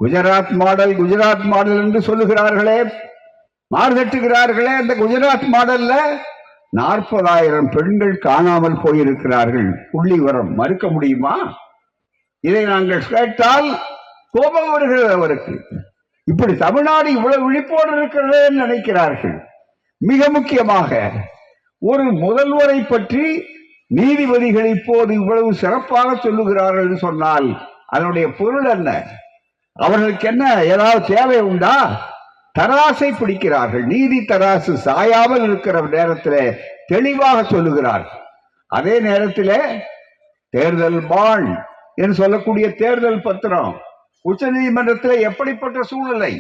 Gujarat model Gujarat model என்று சொல்லுகிறார்களே, மார்தட்டுகிறார்களே. அந்த குஜராத் மாடல்ல 40,000 பெண்கள் காணாமல் போயிருக்கிறார்கள். புள்ளி வரம் மறுக்க முடியுமா? இதை நாங்கள் கேட்டால் கோபம் வருகிறது அவருக்கு. இப்படி தமிழ்நாடு இவ்வளவு விழிப்போடு இருக்கிறது நினைக்கிறார்கள். மிக முக்கியமாக ஒரு முதல்வரை பற்றி நீதிபதிகள் இப்போது இவ்வளவு சிறப்பாக சொல்லுகிறார்கள் என்று சொன்னால் அதனுடைய பொருள் என்ன? அவர்களுக்கு என்ன ஏதாவது தேவை உண்டா? தராசை பிடிக்கிறார்கள். நீதி தராசு சாயாமல் இருக்கிற நேரத்தில் தெளிவாக சொல்லுகிறார்கள். அதே நேரத்தில் தேர்தல் பாண்ட் என்று சொல்லக்கூடிய தேர்தல் பத்திரம் உச்ச நீதிமன்றத்தில் எப்படிப்பட்ட சூழ்நிலை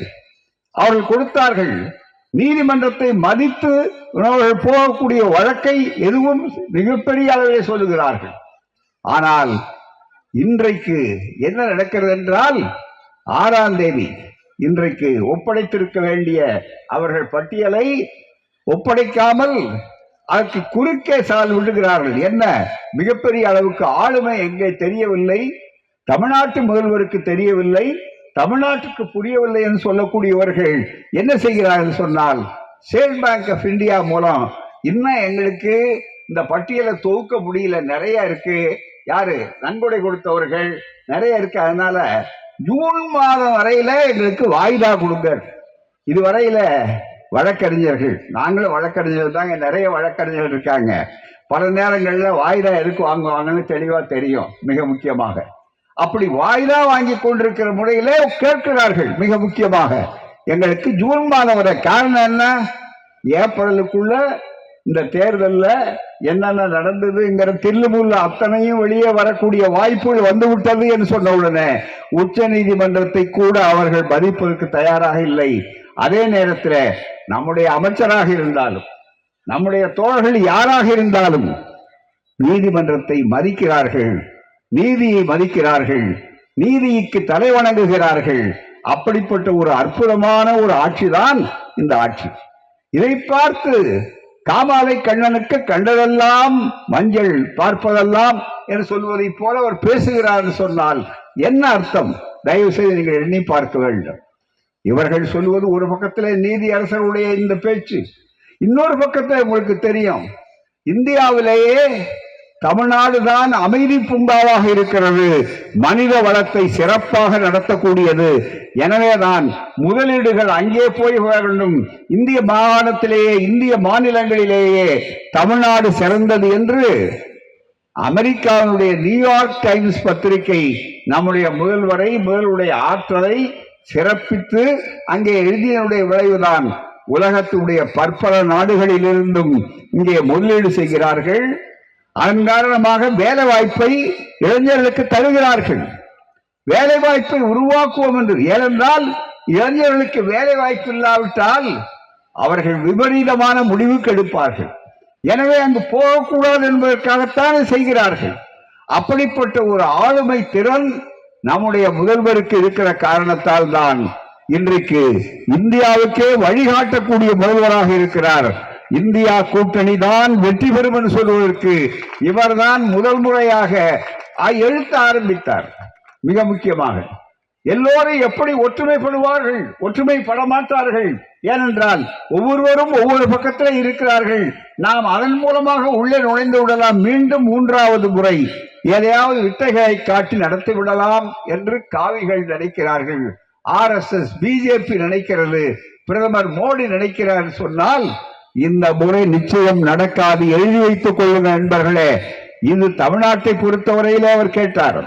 அவர்கள் கொடுத்தார்கள். நீதிமன்றத்தை மதித்து அவர்கள் போகக்கூடிய வழக்கை எதுவும் மிகப்பெரிய அளவிலே சொல்லுகிறார்கள். ஆனால் இன்றைக்கு என்ன நடக்கிறது என்றால் 6ஆம் தேதி இன்றைக்கு ஒப்படைத்திருக்க வேண்டிய அவர்கள் பட்டியலை ஒப்படைக்காமல் அதற்கு குறுக்கே சால் விடுகிறார்கள். என்ன மிகப்பெரிய அளவுக்கு ஆளுமை எங்கே தெரியவில்லை, தமிழ்நாட்டு முதல்வருக்கு தெரியவில்லை, தமிழ்நாட்டுக்கு புரியவில்லை என்று சொல்லக்கூடியவர்கள் என்ன செய்கிறார்கள் சொன்னால், ஸ்டேட் பேங்க் ஆஃப் இந்தியா மூலம் இன்னும் எங்களுக்கு இந்த பட்டியலை தொகுக்க முடியல, நிறைய இருக்கு, யாரு நன்கொடை கொடுத்தவர்கள் நிறைய இருக்கு, அதனால ஜூன் மாதம் வரையில எங்களுக்கு வாய்தா கொடுங்க. இதுவரையில வழக்கறிஞர்கள், நாங்களும் வழக்கறிஞர்கள் தாங்க, நிறைய வழக்கறிஞர்கள் இருக்காங்க, பல நேரங்களில் வாய்தா எதுக்கு வாங்குவாங்கன்னு தெளிவா தெரியும். மிக முக்கியமாக அப்படி வாய்தா வாங்கி கொண்டிருக்கிற முறையிலே கேட்கிறார்கள். மிக முக்கியமாக எங்களுக்கு ஜூன் மாதம் வரை. காரணம் என்ன? ஏப்ரலுக்குள்ள இந்த தேர்தலில் என்னென்ன நடந்ததுங்கிற தில்லுமுள்ள அத்தனையும் வெளியே வரக்கூடிய வாய்ப்புகள் வந்துவிட்டது என்று சொன்ன உடனே உச்ச நீதிமன்றத்தை கூட அவர்கள் மதிப்பதற்கு தயாராக இல்லை. அதே நேரத்தில் நம்முடைய அமைச்சராக இருந்தாலும் நம்முடைய தோழர்கள் யாராக இருந்தாலும் நீதிமன்றத்தை மதிக்கிறார்கள், நீதியை மதிக்கிறார்கள், நீதிக்கு தலை வணங்குகிறார்கள். அப்படிப்பட்ட ஒரு அற்புதமான ஒரு ஆட்சிதான் இந்த ஆட்சி. இதை பார்த்து காமாலை கண்ணனுக்கு கண்டதெல்லாம் மஞ்சள் பார்ப்பதெல்லாம் என்று சொல்வதை போல அவர் பேசுகிறார் சொன்னால் என்ன அர்த்தம்? தயவு செய்து நீங்கள் எண்ணி பார்க்க வேண்டும். இவர்கள் சொல்வது ஒரு பக்கத்தில் நீதி அரசருடைய இந்த பேச்சு, இன்னொரு பக்கத்தில் உங்களுக்கு தெரியும் இந்தியாவிலேயே தமிழ்நாடு தான் அமைதி பூங்காவாக இருக்கிறது, மனித வளத்தை சிறப்பாக நடத்தக்கூடியது. எனவேதான் முதலீடுகள் அங்கே போய் வேண்டும். இந்திய மாகாணத்திலேயே இந்திய மாநிலங்களிலேயே தமிழ்நாடு சிறந்தது என்று அமெரிக்காவினுடைய நியூயார்க் டைம்ஸ் பத்திரிகை நம்முடைய முதல்வருடைய ஆற்றலை சிறப்பித்து அங்கே எழுதியனுடைய விளைவுதான் உலகத்துடைய பற்பல நாடுகளிலிருந்தும் இங்கே முதலீடு செய்கிறார்கள். அதன் காரணமாக வேலை வாய்ப்பை இளைஞர்களுக்கு தருகிறார்கள். வேலை வாய்ப்பை உருவாக்குவோம் என்று. ஏனென்றால் இளைஞர்களுக்கு வேலை வாய்ப்பு இல்லாவிட்டால் அவர்கள் விபரீதமான முடிவுக்கு எடுப்பார்கள். எனவே அங்கு போகக்கூடாது என்பதற்காகத்தான் செய்கிறார்கள். அப்படிப்பட்ட ஒரு ஆளுமை திறன் நம்முடைய முதல்வருக்கு இருக்கிற காரணத்தால் தான் இன்றைக்கு இந்தியாவுக்கே வழிகாட்டக்கூடிய முதல்வராக இருக்கிறார். இந்தியா கூட்டணி தான் வெற்றி பெறும் என்று சொல்வதற்கு இவர்தான் முதல் முறையாக எழுத்த ஆரம்பித்தார். மிக முக்கியமாக எல்லோரும் எப்படி ஒற்றுமைப்படுவார்கள்? ஒற்றுமைப்பட மாட்டார்கள். ஏனென்றால் ஒவ்வொருவரும் ஒவ்வொரு பக்கத்தில் இருக்கிறார்கள். நாம் அதன் மூலமாக உள்ளே நுழைந்து விடலாம். மீண்டும் 3வது முறை எதையாவது வித்தைகளை காட்டி நடத்தி விடலாம் என்று காவிகள் நினைக்கிறார்கள். RSS பிஜேபி நினைக்கிறது, பிரதமர் மோடி நினைக்கிறார் சொன்னால் இந்த முறை நிச்சயம் நடக்காது. எழுதி வைத்துக் கொள்ளுங்கள் நண்பர்களே. இது தமிழ்நாட்டை பொறுத்தவரையிலே அவர் கேட்டார்,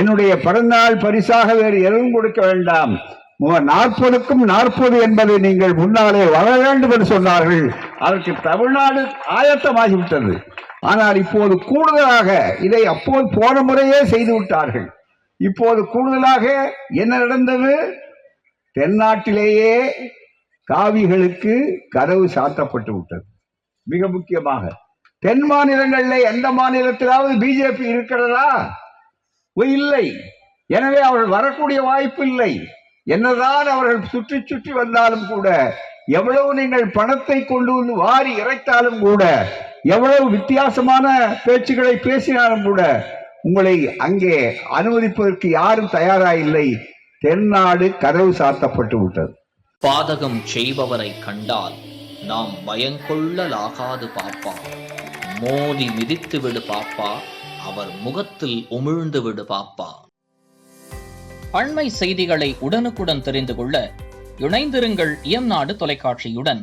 என்னுடைய பிறந்தநாள் பரிசாக வேறு எதுவும் கொடுக்க வேண்டாம், 40க்கும் 40 என்பதை நீங்கள் முன்னாலே வர வேண்டும் என்று சொன்னார்கள். அதற்கு தமிழ்நாடு ஆயத்தமாகிவிட்டது. ஆனால் இப்போது கூடுதலாக இதை அப்போது போன முறையே செய்து விட்டார்கள். இப்போது கூடுதலாக என்ன நடந்தது? தென்னாட்டிலேயே காவிகளுக்கு கதவு சாத்தப்பட்டு விட்டது. மிக முக்கியமாக தென் மாநிலங்களில் எந்த மாநிலத்திலாவது பிஜேபி இருக்கிறதா? இல்லை. எனவே அவர்கள் வரக்கூடிய வாய்ப்பு இல்லை. என்னதான் அவர்கள் சுற்றி சுற்றி வந்தாலும் கூட, எவ்வளவு நீங்கள் பணத்தை கொண்டு வந்து வாரி இறைத்தாலும் கூட, எவ்வளவு வித்தியாசமான பேச்சுக்களை பேசினாலும் கூட உங்களை அங்கே அனுமதிப்பதற்கு யாரும் தயாராக இல்லை. தென்னாடு கதவு சாத்தப்பட்டு விட்டது. பாதகம் செய்பவரை கண்டால் நாம் பயங்கொள்ளலாகாது பாப்பா. மோதி மிதித்து விடு பாப்பா, அவர் முகத்தில் உமிழ்ந்து விடு பாப்பா. அண்மை செய்திகளை உடனுக்குடன் தெரிந்து கொள்ள இணைந்திருங்கள் இயம்நாடு தொலைக்காட்சியுடன்.